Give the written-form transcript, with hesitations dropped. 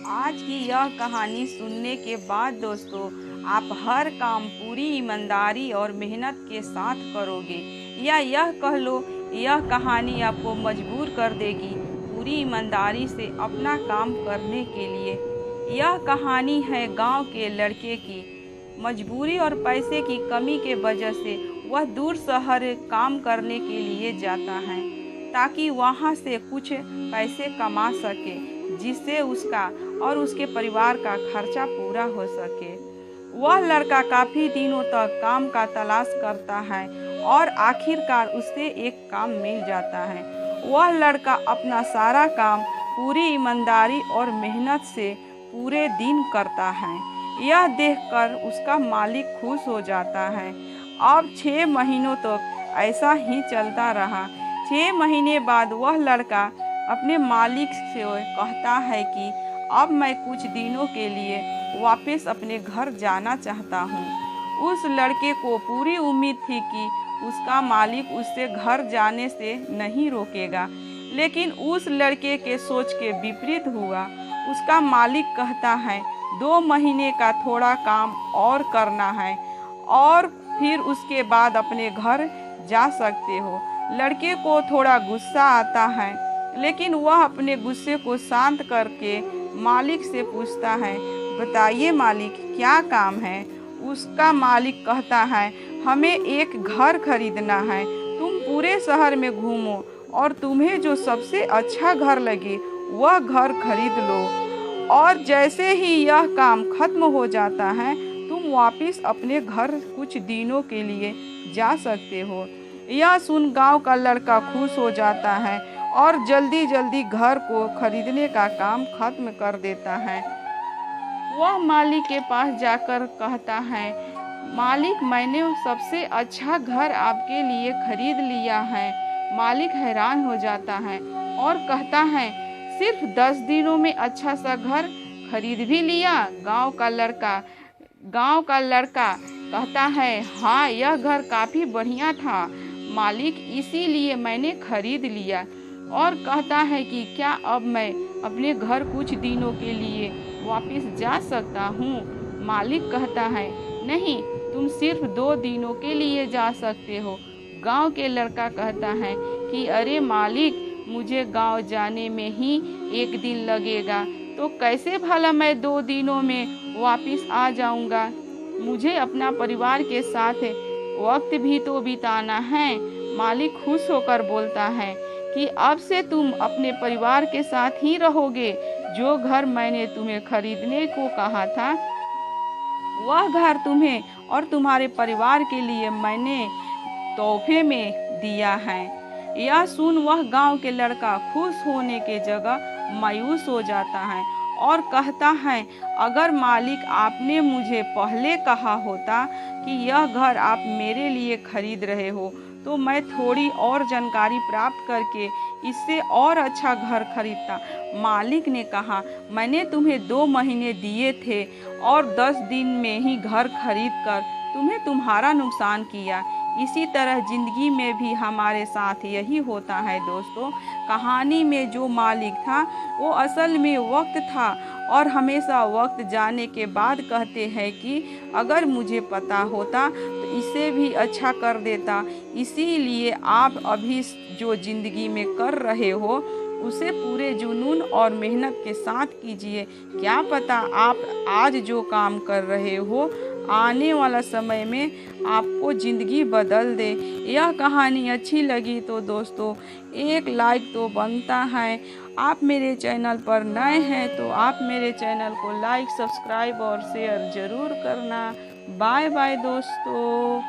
आज की यह कहानी सुनने के बाद दोस्तों आप हर काम पूरी ईमानदारी और मेहनत के साथ करोगे, या यह कह लो यह कहानी आपको मजबूर कर देगी पूरी ईमानदारी से अपना काम करने के लिए। यह कहानी है गांव के लड़के की। मजबूरी और पैसे की कमी के वजह से वह दूर शहर काम करने के लिए जाता है ताकि वहां से कुछ पैसे कमा सके, जिससे उसका और उसके परिवार का खर्चा पूरा हो सके। वह लड़का काफी दिनों तक काम का तलाश करता है और आखिरकार उसे एक काम मिल जाता है। वह लड़का अपना सारा काम पूरी ईमानदारी और मेहनत से पूरे दिन करता है। यह देखकर उसका मालिक खुश हो जाता है। अब 6 महीनों तक ऐसा ही चलता रहा। 6 महीने बाद वह लड़का अपने मालिक से कहता है कि अब मैं कुछ दिनों के लिए वापस अपने घर जाना चाहता हूँ। उस लड़के को पूरी उम्मीद थी कि उसका मालिक उससे घर जाने से नहीं रोकेगा, लेकिन उस लड़के के सोच के विपरीत हुआ। उसका मालिक कहता है 2 महीने का थोड़ा काम और करना है और फिर उसके बाद अपने घर जा सकते हो। लड़के को थोड़ा गुस्सा आता है, लेकिन वह अपने गुस्से को शांत करके मालिक से पूछता है, बताइए मालिक क्या काम है। उसका मालिक कहता है, हमें एक घर खरीदना है। तुम पूरे शहर में घूमो और तुम्हें जो सबसे अच्छा घर लगे वह घर खरीद लो, और जैसे ही यह काम खत्म हो जाता है तुम वापस अपने घर कुछ दिनों के लिए जा सकते हो। यह सुन गांव का लड़का खुश हो जाता है और जल्दी जल्दी घर को खरीदने का काम खत्म कर देता है। वह मालिक के पास जाकर कहता है, मालिक मैंने सबसे अच्छा घर आपके लिए खरीद लिया है। मालिक हैरान हो जाता है और कहता है, सिर्फ 10 दिनों में अच्छा सा घर खरीद भी लिया। गांव का लड़का कहता है, हाँ यह घर काफी बढ़िया था मालिक, इसीलिए मैंने खरीद लिया। और कहता है कि क्या अब मैं अपने घर कुछ दिनों के लिए वापस जा सकता हूँ। मालिक कहता है, नहीं तुम सिर्फ 2 दिनों के लिए जा सकते हो। गांव के लड़का कहता है कि अरे मालिक, मुझे गांव जाने में ही 1 दिन लगेगा, तो कैसे भला मैं 2 दिनों में वापस आ जाऊंगा। मुझे अपना परिवार के साथ वक्त भी तो बिताना है। मालिक खुश होकर बोलता है कि अब से तुम अपने परिवार के साथ ही रहोगे। जो घर मैंने तुम्हें खरीदने को कहा था वह घर तुम्हें और तुम्हारे परिवार के लिए मैंने तोहफे में दिया है। यह सुन वह गांव के लड़का खुश होने के जगह मायूस हो जाता है और कहता है, अगर मालिक आपने मुझे पहले कहा होता कि यह घर आप मेरे लिए खरीद रहे हो तो मैं थोड़ी और जानकारी प्राप्त करके इससे और अच्छा घर खरीदता। मालिक ने कहा, मैंने तुम्हें 2 महीने दिए थे और 10 दिन में ही घर खरीद कर तुम्हें तुम्हारा नुकसान किया। इसी तरह जिंदगी में भी हमारे साथ यही होता है दोस्तों। कहानी में जो मालिक था वो असल में वक्त था और हमेशा वक्त जाने के बाद कहते हैं कि अगर मुझे पता होता तो इसे भी अच्छा कर देता। इसीलिए आप अभी जो ज़िंदगी में कर रहे हो उसे पूरे जुनून और मेहनत के साथ कीजिए। क्या पता आप आज जो काम कर रहे हो आने वाला समय में आपको ज़िंदगी बदल दे। यह कहानी अच्छी लगी तो दोस्तों एक लाइक तो बनता है। आप मेरे चैनल पर नए हैं तो आप मेरे चैनल को लाइक, सब्सक्राइब और शेयर ज़रूर करना। बाय बाय दोस्तों।